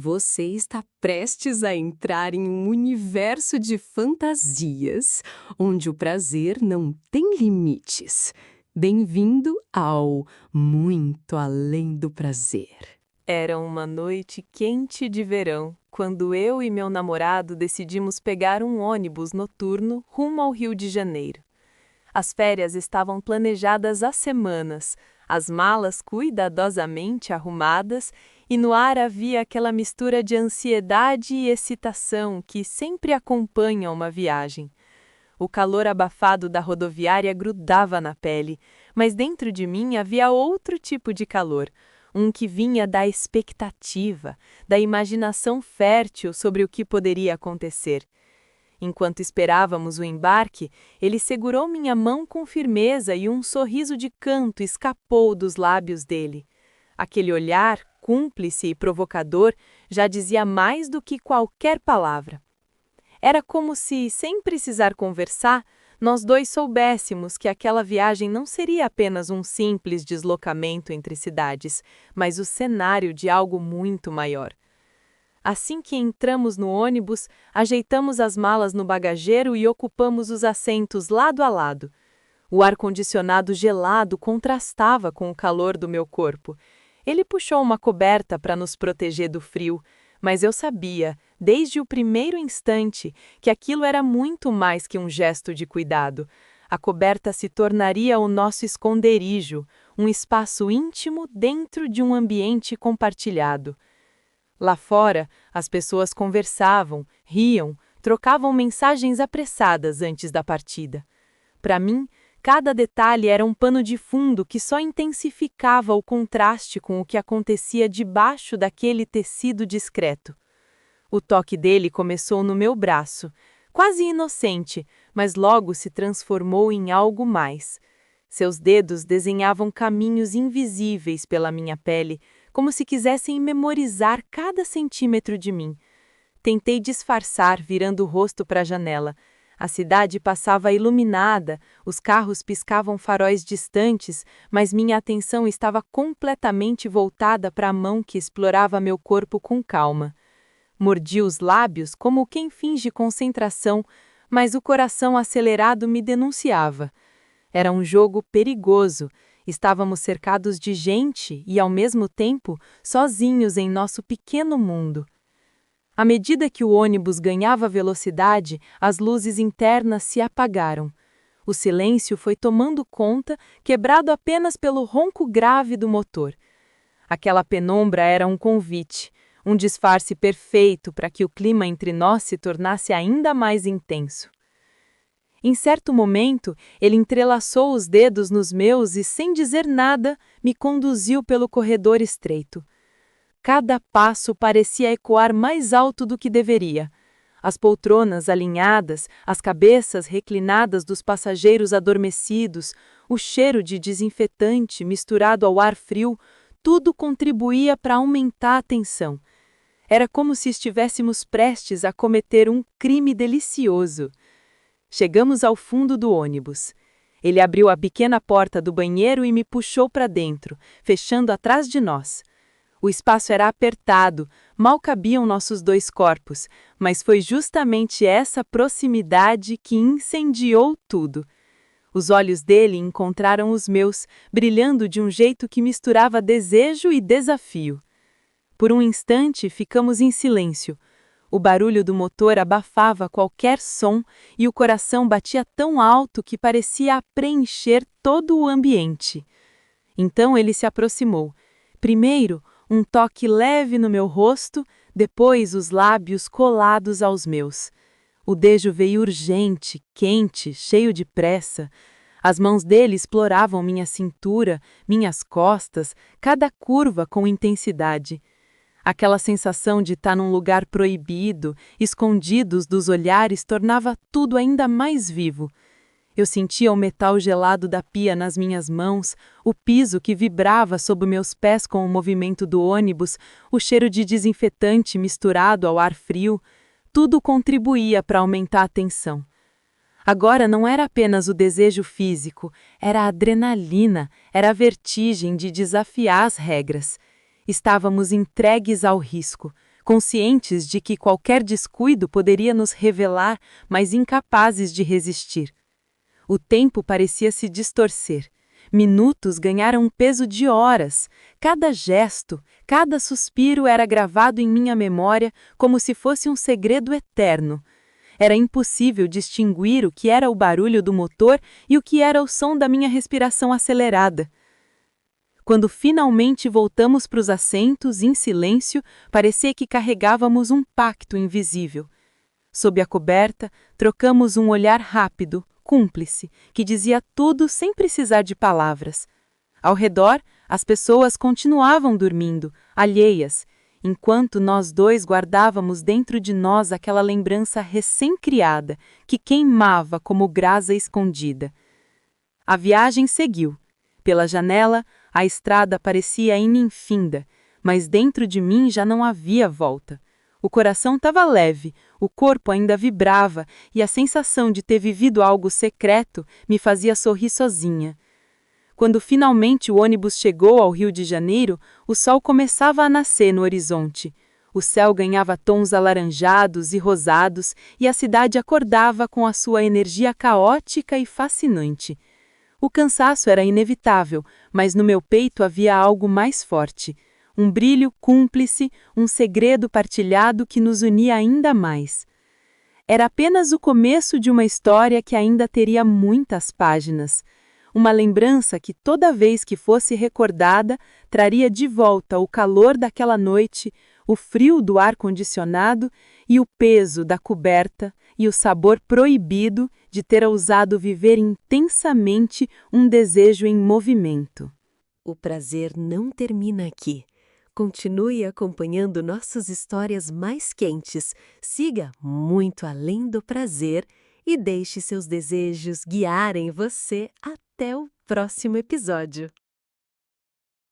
Você está prestes a entrar em um universo de fantasias, onde o prazer não tem limites. Bem-vindo ao Muito Além do Prazer. Era uma noite quente de verão, quando eu e meu namorado decidimos pegar um ônibus noturno rumo ao Rio de Janeiro. As férias estavam planejadas há semanas, as malas cuidadosamente arrumadas, e no ar havia aquela mistura de ansiedade e excitação que sempre acompanha uma viagem. O calor abafado da rodoviária grudava na pele, mas dentro de mim havia outro tipo de calor, um que vinha da expectativa, da imaginação fértil sobre o que poderia acontecer. Enquanto esperávamos o embarque, ele segurou minha mão com firmeza e um sorriso de canto escapou dos lábios dele. Aquele olhar, cúmplice e provocador, já dizia mais do que qualquer palavra. Era como se, sem precisar conversar, nós dois soubéssemos que aquela viagem não seria apenas um simples deslocamento entre cidades, mas o cenário de algo muito maior. Assim que entramos no ônibus, ajeitamos as malas no bagageiro e ocupamos os assentos lado a lado. O ar-condicionado gelado contrastava com o calor do meu corpo. Ele puxou uma coberta para nos proteger do frio, mas eu sabia, desde o primeiro instante, que aquilo era muito mais que um gesto de cuidado. A coberta se tornaria o nosso esconderijo, um espaço íntimo dentro de um ambiente compartilhado. Lá fora, as pessoas conversavam, riam, trocavam mensagens apressadas antes da partida. Para mim, cada detalhe era um pano de fundo que só intensificava o contraste com o que acontecia debaixo daquele tecido discreto. O toque dele começou no meu braço, quase inocente, mas logo se transformou em algo mais. Seus dedos desenhavam caminhos invisíveis pela minha pele, como se quisessem memorizar cada centímetro de mim. Tentei disfarçar, virando o rosto para a janela. A cidade passava iluminada, os carros piscavam faróis distantes, mas minha atenção estava completamente voltada para a mão que explorava meu corpo com calma. Mordi os lábios como quem finge concentração, mas o coração acelerado me denunciava. Era um jogo perigoso. Estávamos cercados de gente e, ao mesmo tempo, sozinhos em nosso pequeno mundo. À medida que o ônibus ganhava velocidade, as luzes internas se apagaram. O silêncio foi tomando conta, quebrado apenas pelo ronco grave do motor. Aquela penumbra era um convite, um disfarce perfeito para que o clima entre nós se tornasse ainda mais intenso. Em certo momento, ele entrelaçou os dedos nos meus e, sem dizer nada, me conduziu pelo corredor estreito. Cada passo parecia ecoar mais alto do que deveria. As poltronas alinhadas, as cabeças reclinadas dos passageiros adormecidos, o cheiro de desinfetante misturado ao ar frio, tudo contribuía para aumentar a tensão. Era como se estivéssemos prestes a cometer um crime delicioso. Chegamos ao fundo do ônibus. Ele abriu a pequena porta do banheiro e me puxou para dentro, fechando atrás de nós. O espaço era apertado, mal cabiam nossos dois corpos, mas foi justamente essa proximidade que incendiou tudo. Os olhos dele encontraram os meus, brilhando de um jeito que misturava desejo e desafio. Por um instante, ficamos em silêncio. O barulho do motor abafava qualquer som e o coração batia tão alto que parecia preencher todo o ambiente. Então ele se aproximou. Primeiro, um toque leve no meu rosto, depois os lábios colados aos meus. O beijo veio urgente, quente, cheio de pressa. As mãos dele exploravam minha cintura, minhas costas, cada curva com intensidade. Aquela sensação de estar num lugar proibido, escondidos dos olhares, tornava tudo ainda mais vivo. Eu sentia o metal gelado da pia nas minhas mãos, o piso que vibrava sob meus pés com o movimento do ônibus, o cheiro de desinfetante misturado ao ar frio. Tudo contribuía para aumentar a tensão. Agora não era apenas o desejo físico, era a adrenalina, era a vertigem de desafiar as regras. Estávamos entregues ao risco, conscientes de que qualquer descuido poderia nos revelar, mas incapazes de resistir. O tempo parecia se distorcer. Minutos ganharam um peso de horas. Cada gesto, cada suspiro era gravado em minha memória como se fosse um segredo eterno. Era impossível distinguir o que era o barulho do motor e o que era o som da minha respiração acelerada. Quando finalmente voltamos para os assentos, em silêncio, parecia que carregávamos um pacto invisível. Sob a coberta, trocamos um olhar rápido, cúmplice, que dizia tudo sem precisar de palavras. Ao redor, as pessoas continuavam dormindo, alheias, enquanto nós dois guardávamos dentro de nós aquela lembrança recém-criada, que queimava como brasa escondida. A viagem seguiu. Pela janela, a estrada parecia ininfinda, mas dentro de mim já não havia volta. O coração estava leve, o corpo ainda vibrava e a sensação de ter vivido algo secreto me fazia sorrir sozinha. Quando finalmente o ônibus chegou ao Rio de Janeiro, o sol começava a nascer no horizonte. O céu ganhava tons alaranjados e rosados e a cidade acordava com a sua energia caótica e fascinante. O cansaço era inevitável, mas no meu peito havia algo mais forte. Um brilho cúmplice, um segredo partilhado que nos unia ainda mais. Era apenas o começo de uma história que ainda teria muitas páginas. Uma lembrança que toda vez que fosse recordada, traria de volta o calor daquela noite, o frio do ar-condicionado e o peso da coberta e o sabor proibido de ter ousado viver intensamente um desejo em movimento. O prazer não termina aqui. Continue acompanhando nossas histórias mais quentes, siga muito além do prazer e deixe seus desejos guiarem você até o próximo episódio.